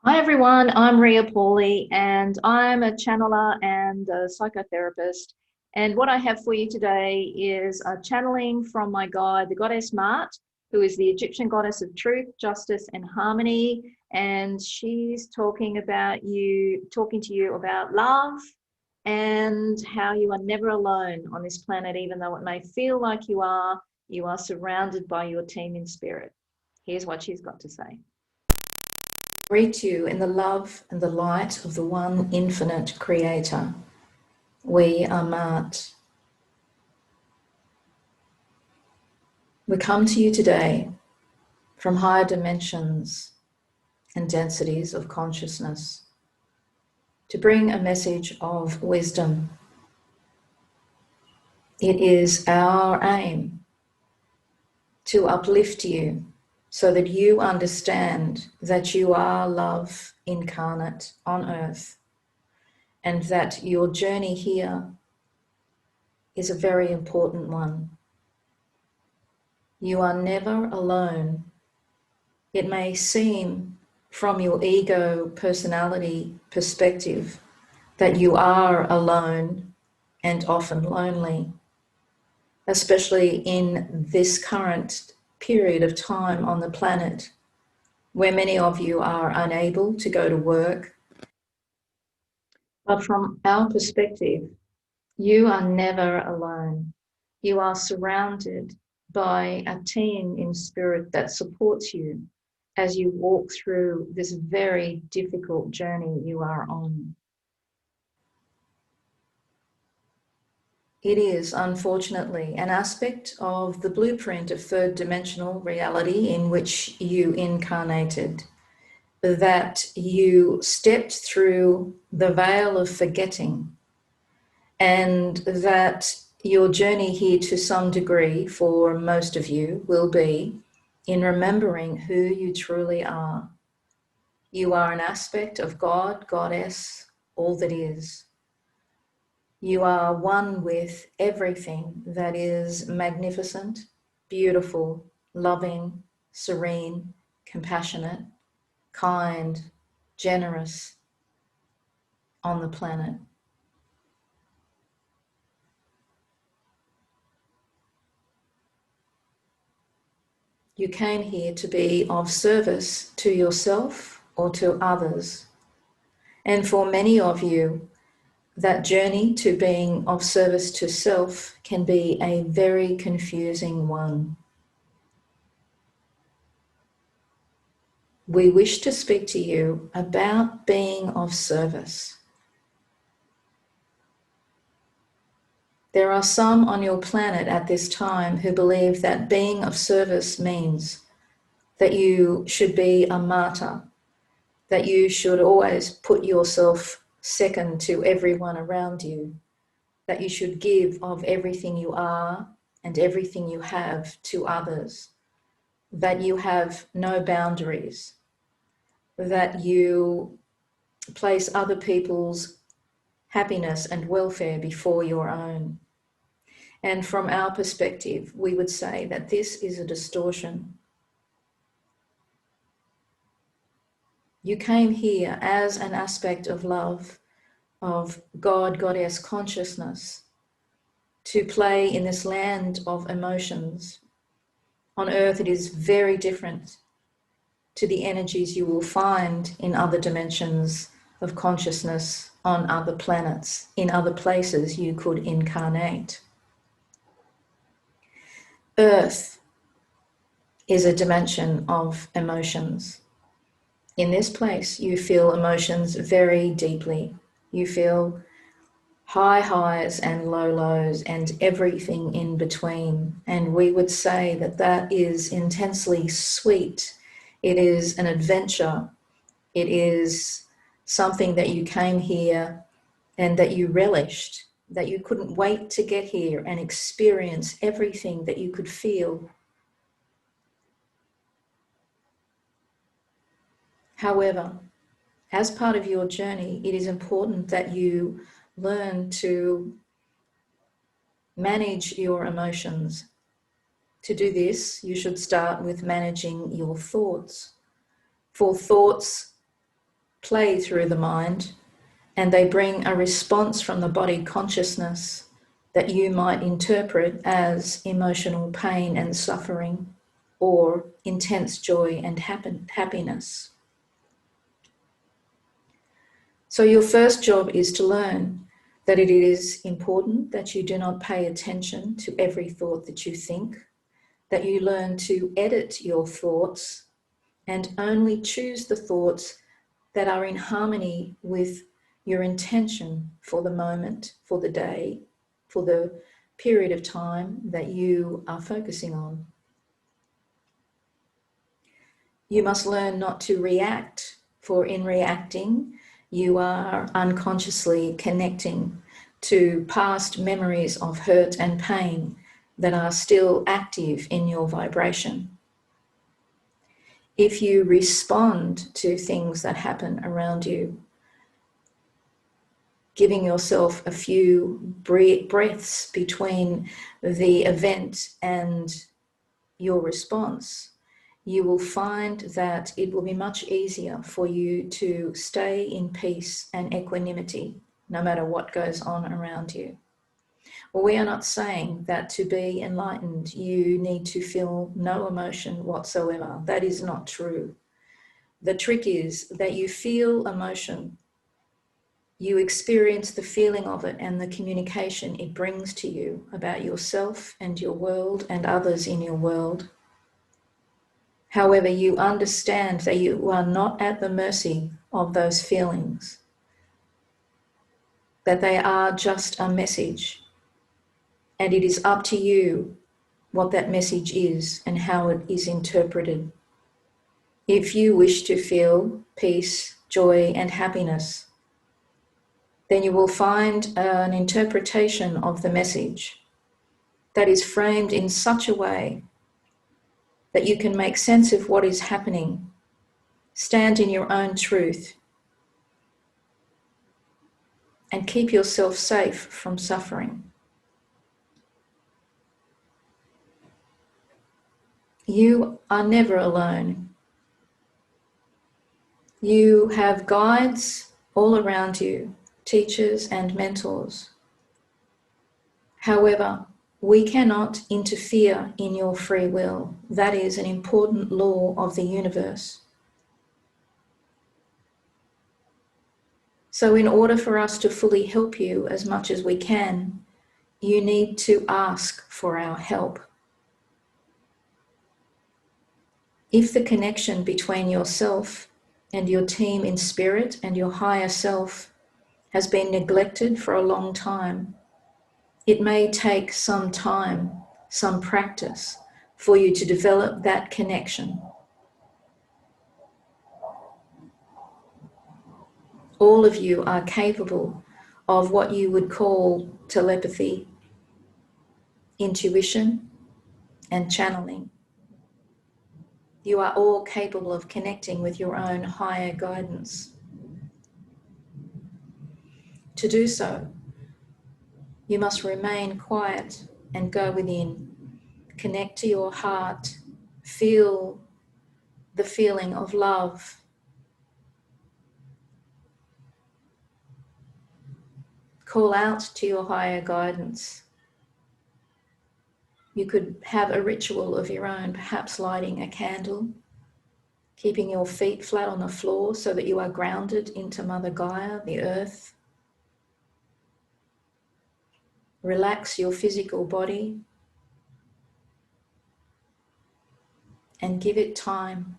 Hi everyone, I'm Reea Pawley and I'm a channeler and a psychotherapist. And what I have for you today is a channeling from my guide, the goddess Maat, who is the Egyptian goddess of truth, justice, and harmony. And she's talking to you about love and how you are never alone on this planet, even though it may feel like you are surrounded by your team in spirit. Here's what she's got to say. Greet you in the love and the light of the one infinite creator. We are Maat. We come to you today from higher dimensions and densities of consciousness to bring a message of wisdom. It is our aim to uplift you so that you understand that you are love incarnate on earth and that your journey here is a very important one. You are never alone. It may seem from your ego personality perspective that you are alone and often lonely, especially in this current period of time on the planet, where many of you are unable to go to work. But from our perspective, you are never alone. You are surrounded by a team in spirit that supports you as you walk through this very difficult journey you are on. It is, unfortunately, an aspect of the blueprint of third dimensional reality in which you incarnated, that you stepped through the veil of forgetting, and that your journey here to some degree for most of you will be in remembering who you truly are. You are an aspect of God, Goddess, all that is. You are one with everything that is magnificent, beautiful, loving, serene, compassionate, kind, generous on the planet. You came here to be of service to yourself or to others. And for many of you, that journey to being of service to self can be a very confusing one. We wish to speak to you about being of service. There are some on your planet at this time who believe that being of service means that you should be a martyr, that you should always put yourself second to everyone around you, that you should give of everything you are and everything you have to others, that you have no boundaries, that you place other people's happiness and welfare before your own. And from our perspective, we would say that this is a distortion. You came here as an aspect of love, of God, Goddess consciousness, to play in this land of emotions. On earth, it is very different to the energies you will find in other dimensions of consciousness, on other planets, in other places you could incarnate. Earth is a dimension of emotions. In this place, you feel emotions very deeply. You feel high highs and low lows and everything in between. And we would say that that is intensely sweet. It is an adventure. It is something that you came here and that you relished, that you couldn't wait to get here and experience everything that you could feel. However, as part of your journey, it is important that you learn to manage your emotions. To do this, you should start with managing your thoughts. For thoughts play through the mind, and they bring a response from the body consciousness that you might interpret as emotional pain and suffering, or intense joy and happiness. So your first job is to learn that it is important that you do not pay attention to every thought that you think, that you learn to edit your thoughts and only choose the thoughts that are in harmony with your intention for the moment, for the day, for the period of time that you are focusing on. You must learn not to react, for in reacting, you are unconsciously connecting to past memories of hurt and pain that are still active in your vibration. If you respond to things that happen around you, giving yourself a few breaths between the event and your response, you will find that it will be much easier for you to stay in peace and equanimity no matter what goes on around you. Well, we are not saying that to be enlightened, you need to feel no emotion whatsoever. That is not true. The trick is that you feel emotion, you experience the feeling of it and the communication it brings to you about yourself and your world and others in your world. However, you understand that you are not at the mercy of those feelings, that they are just a message, and it is up to you what that message is and how it is interpreted. If you wish to feel peace, joy, and happiness, then you will find an interpretation of the message that is framed in such a way that you can make sense of what is happening, stand in your own truth, and keep yourself safe from suffering. You are never alone. You have guides all around you, teachers and mentors. However, we cannot interfere in your free will. That is an important law of the universe. So in order for us to fully help you as much as we can, you need to ask for our help. If the connection between yourself and your team in spirit and your higher self has been neglected for a long time, it may take some time, some practice for you to develop that connection. All of you are capable of what you would call telepathy, intuition, and channeling. You are all capable of connecting with your own higher guidance. To do so, you must remain quiet and go within. Connect to your heart. Feel the feeling of love. Call out to your higher guidance. You could have a ritual of your own, perhaps lighting a candle, keeping your feet flat on the floor so that you are grounded into Mother Gaia, the earth. Relax your physical body and give it time.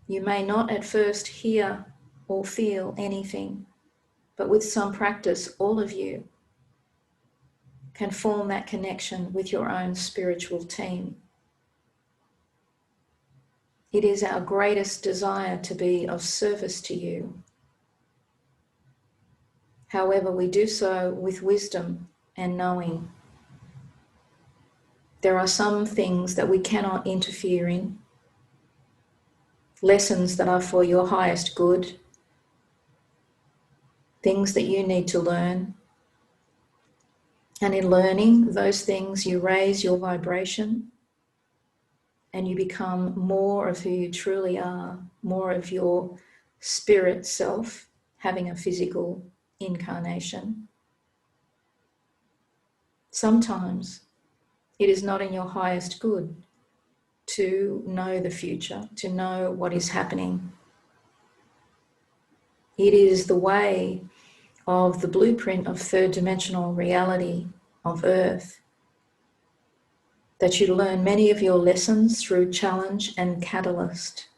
You may not at first hear or feel anything, but with some practice, all of you can form that connection with your own spiritual team. It is our greatest desire to be of service to you. However, we do so with wisdom and knowing. There are some things that we cannot interfere in, lessons that are for your highest good, things that you need to learn. And in learning those things, you raise your vibration and you become more of who you truly are, more of your spirit self, having a physical incarnation. Sometimes it is not in your highest good to know the future, to know what is happening. It is the way of the blueprint of third dimensional reality of Earth that you learn many of your lessons through challenge and catalyst.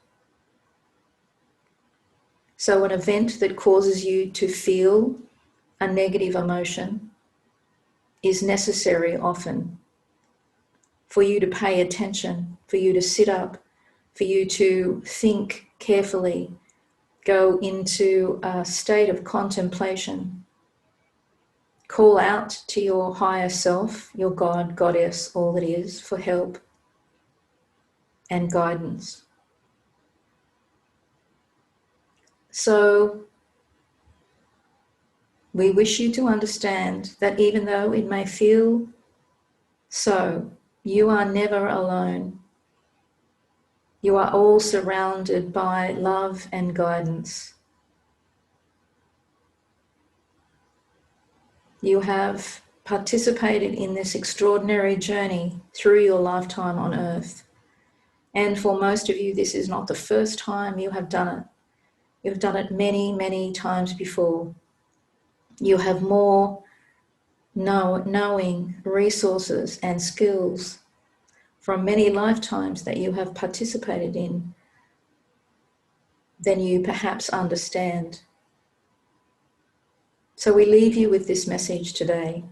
So an event that causes you to feel a negative emotion is necessary often for you to pay attention, for you to sit up, for you to think carefully, go into a state of contemplation, call out to your higher self, your God, Goddess, all that is, for help and guidance. So we wish you to understand that even though it may feel so, you are never alone. You are all surrounded by love and guidance. You have participated in this extraordinary journey through your lifetime on Earth. And for most of you, this is not the first time you have done it. You've done it many, many times before. You have more knowing, resources and skills from many lifetimes that you have participated in than you perhaps understand. So we leave you with this message today,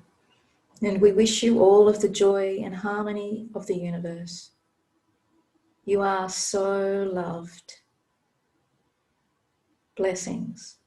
and we wish you all of the joy and harmony of the universe. You are so loved. Blessings.